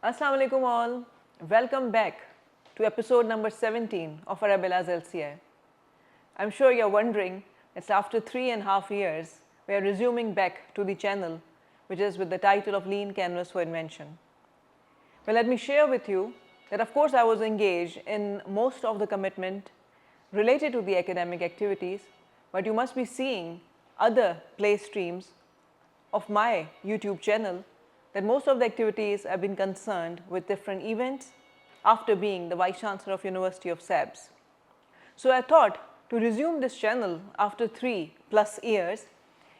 Assalamu alaikum all. Welcome back to episode number 17 of Arabella's LCI. I'm sure you're wondering, it's after 3.5 years, we are resuming back to the channel, which is with the title of Lean Canvas for Invention. Well, let me share with you that of course I was engaged in most of the commitment related to the academic activities, but you must be seeing other play streams of my YouTube channel that most of the activities have been concerned with different events after being the Vice Chancellor of University of SABS. So I thought to resume this channel after 3+ years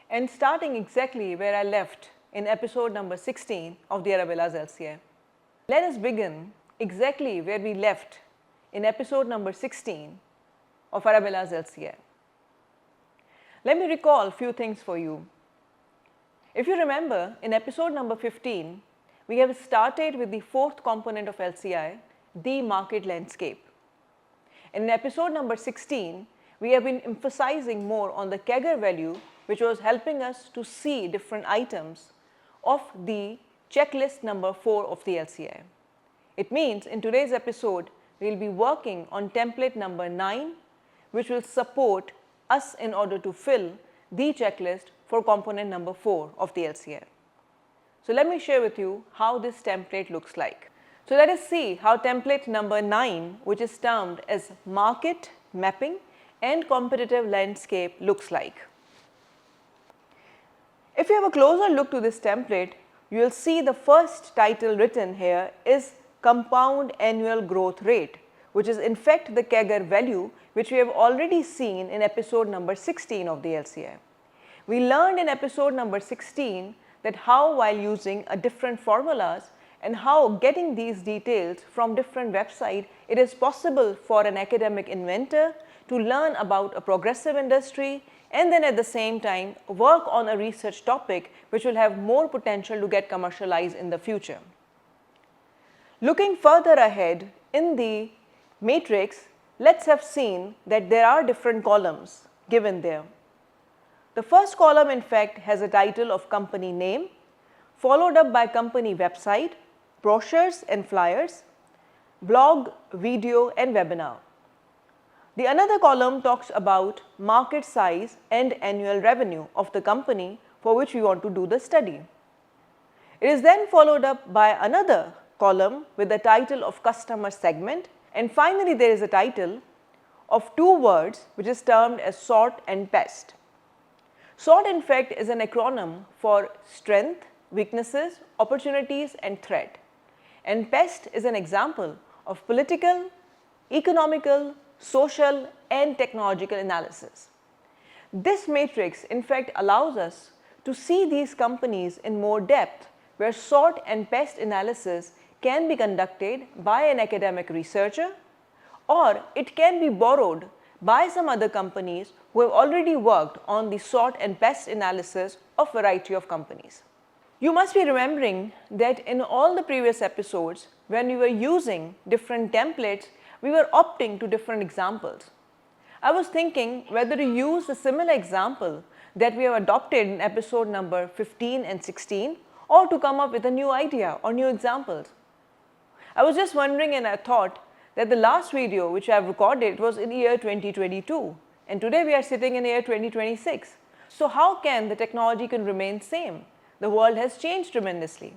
and starting exactly where I left in episode number 16 of the Arabella's LCI. Let us begin exactly where we left in episode number 16 of Arabella's LCI. Let me recall a few things for you. If you remember, in episode number 15, we have started with the fourth component of LCI, the market landscape. In episode number 16, we have been emphasizing more on the CAGR value, which was helping us to see different items of the checklist number 4 of the LCI. It means in today's episode, we will be working on template number 9, which will support us in order to fill the checklist for component number 4 of the LCI. So let me share with you how this template looks like. So let us see how template number 9, which is termed as market mapping and competitive landscape, looks like. If you have a closer look to this template, you will see the first title written here is compound annual growth rate, which is in fact the CAGR value which we have already seen in episode number 16 of the LCI. We learned in episode number 16 that how while using a different formulas and how getting these details from different websites, it is possible for an academic inventor to learn about a progressive industry and then at the same time work on a research topic which will have more potential to get commercialized in the future. Looking further ahead in the matrix, let's have seen that there are different columns given there. The first column in fact has a title of company name, followed up by company website, brochures and flyers, blog, video and webinar. The another column talks about market size and annual revenue of the company for which we want to do the study. It is then followed up by another column with the title of customer segment, and finally there is a title of 2 words which is termed as SWOT and PEST. SWOT in fact is an acronym for strength, weaknesses, opportunities and threat, and PEST is an example of political, economical, social and technological analysis. This matrix in fact allows us to see these companies in more depth, where SWOT and PEST analysis can be conducted by an academic researcher, or it can be borrowed by some other companies who have already worked on the SWOT and PEST analysis of a variety of companies. You must be remembering that in all the previous episodes, when we were using different templates, we were opting to different examples. I was thinking whether to use a similar example that we have adopted in episode number 15 and 16, or to come up with a new idea or new examples. I was just wondering and I thought that the last video which I have recorded was in year 2022 and today we are sitting in year 2026. So how can the technology can remain same? The world has changed tremendously.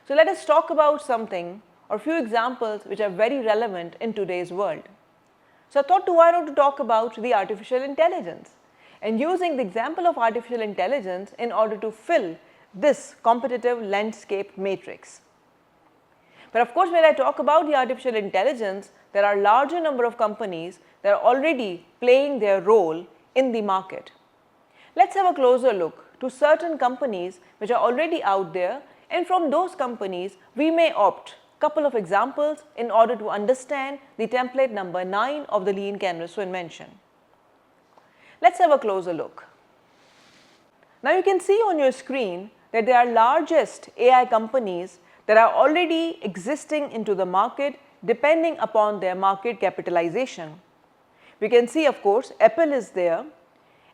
So let us talk about something or few examples which are very relevant in today's world. So I thought why not to talk about the artificial intelligence and using the example of artificial intelligence in order to fill this competitive landscape matrix. But of course, when I talk about the artificial intelligence, there are larger number of companies that are already playing their role in the market. Let's have a closer look to certain companies which are already out there, and from those companies we may opt couple of examples in order to understand the template number 9 of the Lean Canvas for Invention. Let's have a closer look. Now you can see on your screen that there are largest AI companies that are already existing into the market depending upon their market capitalization. We can see of course Apple is there,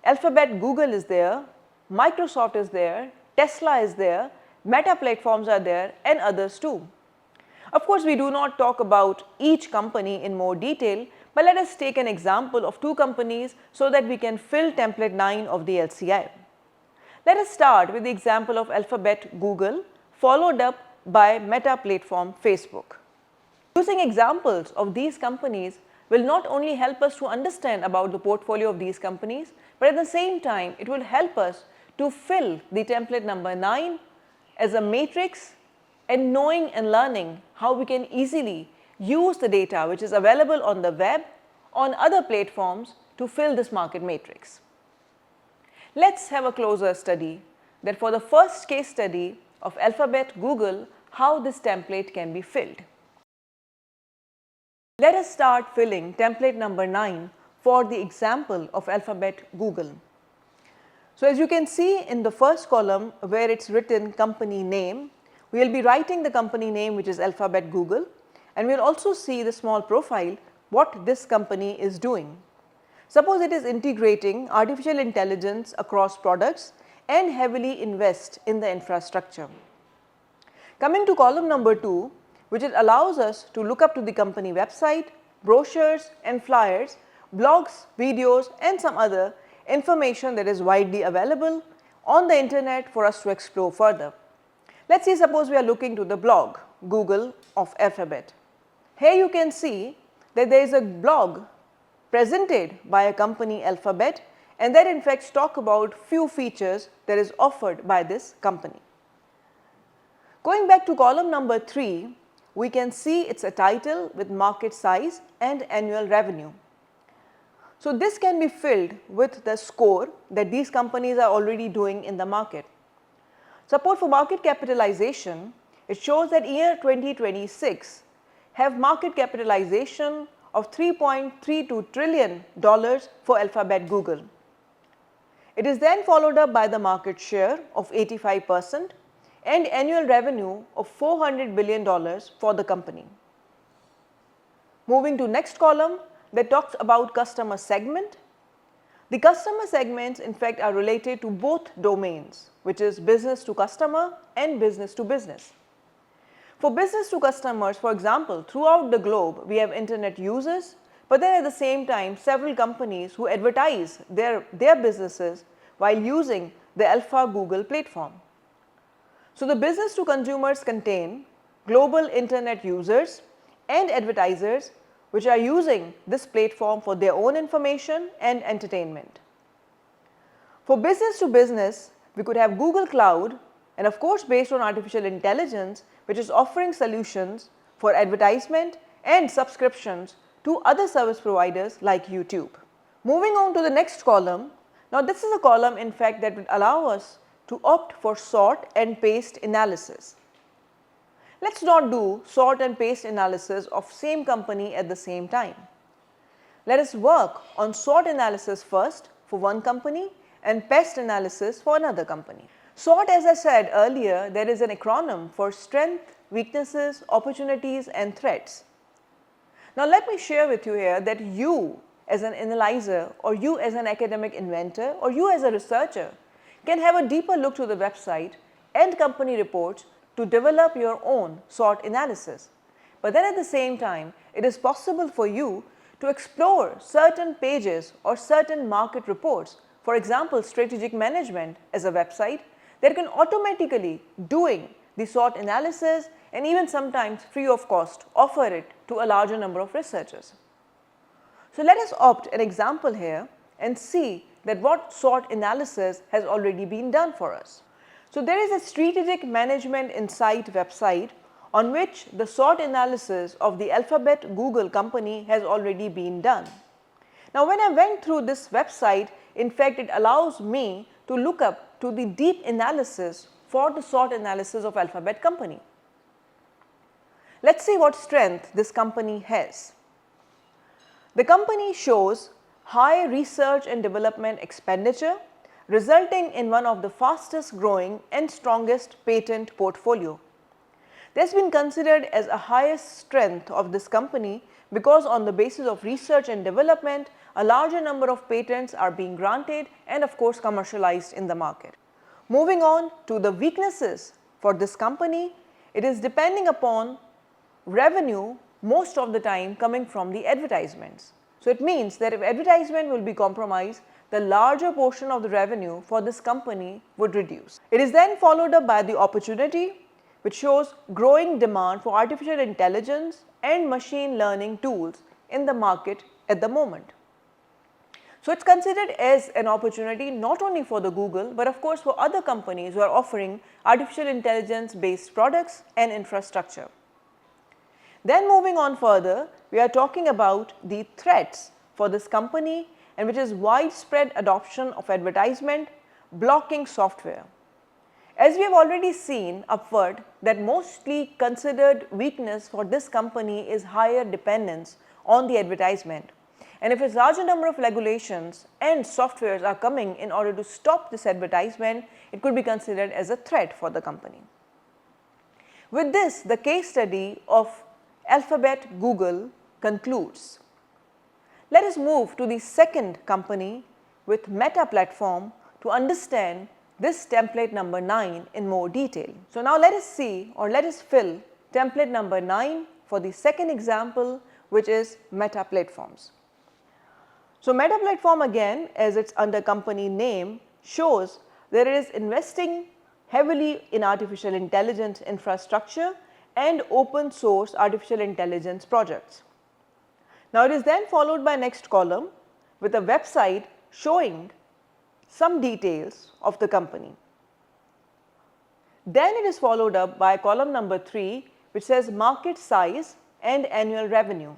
Alphabet, Google is there, Microsoft is there, Tesla is there, Meta platforms are there and others too. Of course, we do not talk about each company in more detail, but let us take an example of two companies so that we can fill template 9 of the LCI. Let us start with the example of Alphabet Google, followed up by Meta platform Facebook. Using examples of these companies will not only help us to understand about the portfolio of these companies, but at the same time it will help us to fill the template number 9 as a matrix and knowing and learning how we can easily use the data which is available on the web, on other platforms to fill this market matrix. Let's have a closer study that for the first case study of Alphabet Google, how this template can be filled. Let us start filling template number 9 for the example of Alphabet Google. So as you can see in the first column where it's written company name, we will be writing the company name which is Alphabet Google, and we will also see the small profile what this company is doing. Suppose it is integrating artificial intelligence across products and heavily invest in the infrastructure. Coming to column number 2, which it allows us to look up to the company website, brochures and flyers, blogs, videos and some other information that is widely available on the internet for us to explore further. Let's see, suppose we are looking to the blog Google of Alphabet. Here you can see that there is a blog presented by a company Alphabet, and that in fact talk about few features that is offered by this company. Going back to column number 3, we can see it's a title with market size and annual revenue. So this can be filled with the score that these companies are already doing in the market. Suppose for market capitalization, it shows that year 2026 have market capitalization of $3.32 trillion for Alphabet Google. It is then followed up by the market share of 85% and annual revenue of $400 billion for the company. Moving to next column that talks about customer segment. The customer segments in fact are related to both domains, which is business to customer and business to business. For business to customers, for example, throughout the globe we have internet users, but then at the same time several companies who advertise their businesses while using the Alpha Google platform. So the business to consumers contain global internet users and advertisers which are using this platform for their own information and entertainment. For business to business, we could have Google Cloud, and of course based on artificial intelligence, which is offering solutions for advertisement and subscriptions to other service providers like YouTube. Moving on to the next column. Now this is a column in fact that will allow us to opt for sort and paste analysis. Let's not do sort and paste analysis of same company at the same time. Let us work on sort analysis first for one company and paste analysis for another company. SWOT, as I said earlier, there is an acronym for strength, weaknesses, opportunities and threats. Now let me share with you here that you as an analyzer or you as an academic inventor or you as a researcher can have a deeper look to the website and company reports to develop your own SWOT analysis. But then at the same time, it is possible for you to explore certain pages or certain market reports, for example, strategic management as a website that can automatically doing the SWOT analysis and even sometimes free of cost offer it to a larger number of researchers. So let us opt an example here and see that what SWOT analysis has already been done for us. So there is a strategic management insight website on which the SWOT analysis of the Alphabet Google company has already been done. Now when I went through this website, in fact it allows me to look up to the deep analysis for the SWOT analysis of Alphabet company. Let's see what strength this company has. The company shows high research and development expenditure, resulting in one of the fastest growing and strongest patent portfolio. This has been considered as a highest strength of this company because on the basis of research and development, a larger number of patents are being granted and of course commercialized in the market. Moving on to the weaknesses for this company, it is depending upon revenue most of the time coming from the advertisements. So it means that if advertisement will be compromised, the larger portion of the revenue for this company would reduce. It is then followed up by the opportunity, which shows growing demand for artificial intelligence and machine learning tools in the market at the moment. So it's considered as an opportunity not only for the Google, but of course for other companies who are offering artificial intelligence based products and infrastructure. Then moving on further, we are talking about the threats for this company, and which is widespread adoption of advertisement blocking software. As we have already seen upward, that mostly considered weakness for this company is higher dependence on the advertisement. And if a larger number of regulations and softwares are coming in order to stop this advertisement, it could be considered as a threat for the company. With this, the case study of Alphabet Google concludes. Let us move to the second company with Meta Platform to understand this template number 9 in more detail. So now let us see, or let us fill template number 9 for the second example, which is Meta Platforms. So Meta Platform, again, as it's under company name, shows that it is investing heavily in artificial intelligence infrastructure and open source artificial intelligence projects. Now it is then followed by next column with a website showing some details of the company. Then it is followed up by column number 3, which says market size and annual revenue.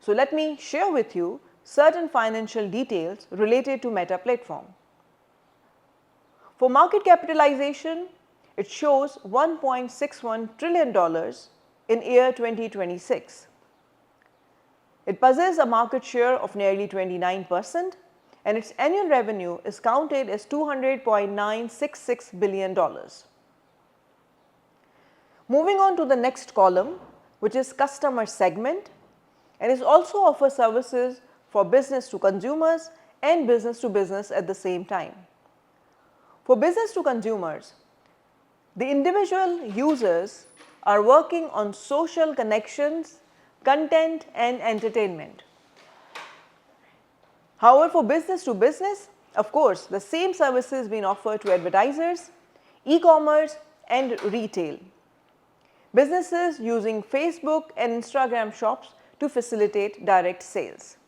So let me share with you certain financial details related to Meta Platform. For market capitalization, it shows $1.61 trillion in year 2026. It possesses a market share of nearly 29%, and its annual revenue is counted as $200.966 billion. Moving on to the next column, which is customer segment, and it also offers services for business to consumers and business to business at the same time. For business to consumers, the individual users are working on social connections, content and entertainment. However, for business to business, of course, the same services being offered to advertisers, e-commerce and retail. Businesses using Facebook and Instagram shops to facilitate direct sales.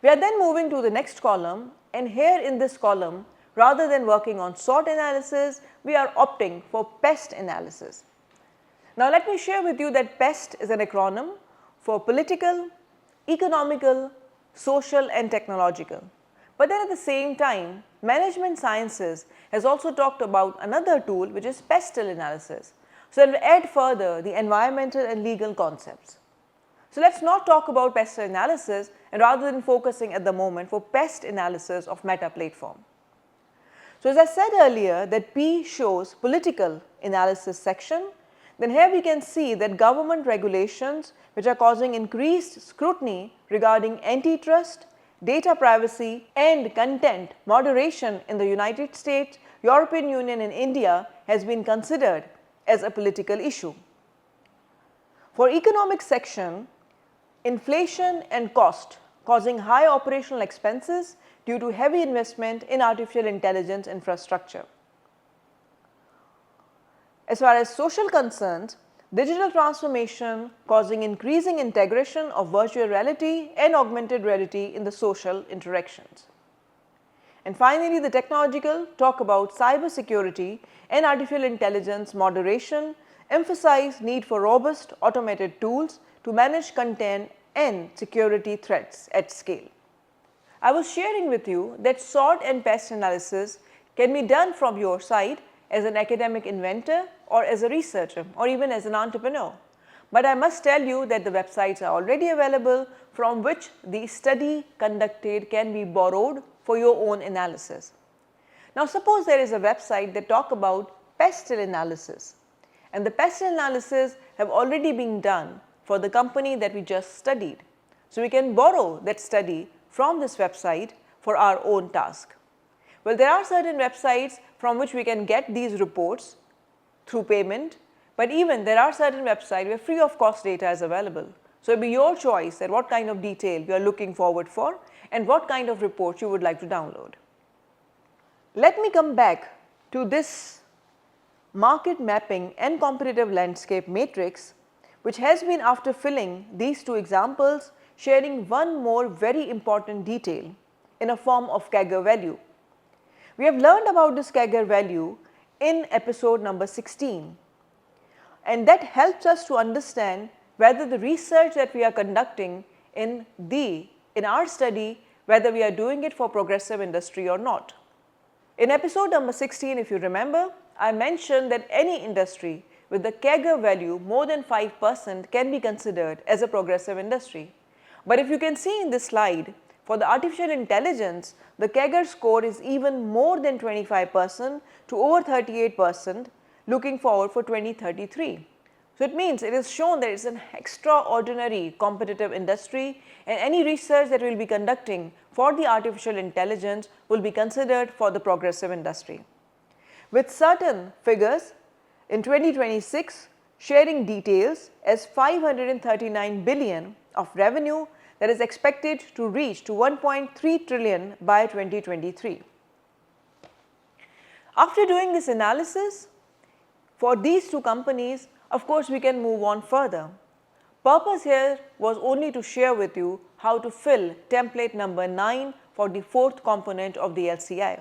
We are then moving to the next column, and here in this column, rather than working on SWOT analysis, we are opting for PEST analysis. Now let me share with you that PEST is an acronym for political, economical, social and technological. But then at the same time, management sciences has also talked about another tool, which is pestle analysis. So it will add further the environmental and legal concepts. So let's not talk about pestle analysis, and rather than focusing at the moment for PEST analysis of Meta Platform. So as I said earlier that P shows political analysis section, then here we can see that government regulations which are causing increased scrutiny regarding antitrust, data privacy and content moderation in the United States, European Union and India has been considered as a political issue. For economic section, inflation and cost causing high operational expenses due to heavy investment in artificial intelligence infrastructure. As far as social concerns, digital transformation causing increasing integration of virtual reality and augmented reality in the social interactions. And finally, the technological talk about cyber security and artificial intelligence moderation, emphasize need for robust automated tools to manage content and security threats at scale. I was sharing with you that SWOT and PEST analysis can be done from your side as an academic inventor or as a researcher or even as an entrepreneur. But I must tell you that the websites are already available from which the study conducted can be borrowed for your own analysis. Now suppose there is a website that talk about pestle analysis, and the pestle analysis have already been done for the company that we just studied. So we can borrow that study from this website for our own task. Well, there are certain websites from which we can get these reports through payment, But even there are certain websites where free of cost data is available. So it will be your choice that what kind of detail you are looking forward for and what kind of reports you would like to download. Let me come back to this market mapping and competitive landscape matrix, which has been, after filling these two examples, sharing one more very important detail in a form of CAGR value. We have learned about this CAGR value in episode number 16, and that helps us to understand whether the research that we are conducting in our study, whether we are doing it for progressive industry or not. In episode number 16, if you remember, I mentioned that any industry with the CAGR value more than 5% can be considered as a progressive industry. But if you can see in this slide, for the artificial intelligence, the CAGR score is even more than 25% to over 38% looking forward for 2033. So it means it is shown that it is an extraordinary competitive industry, and any research that we will be conducting for the artificial intelligence will be considered for the progressive industry. With certain figures in 2026 sharing details as 539 billion of revenue that is expected to reach to 1.3 trillion by 2023. After doing this analysis for these two companies, of course, we can move on further. Purpose here was only to share with you how to fill template number 9 for the fourth component of the LCI.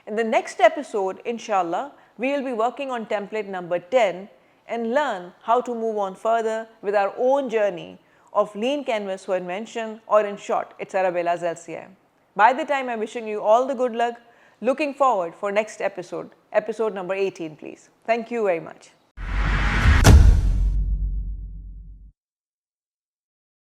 In the next episode, inshallah, we will be working on template number 10 and learn how to move on further with our own journey of lean canvas for invention, or in short, it's Arabella's LCI. By the time, I'm wishing you all the good luck. Looking forward for next episode, episode number 18, please. Thank you very much.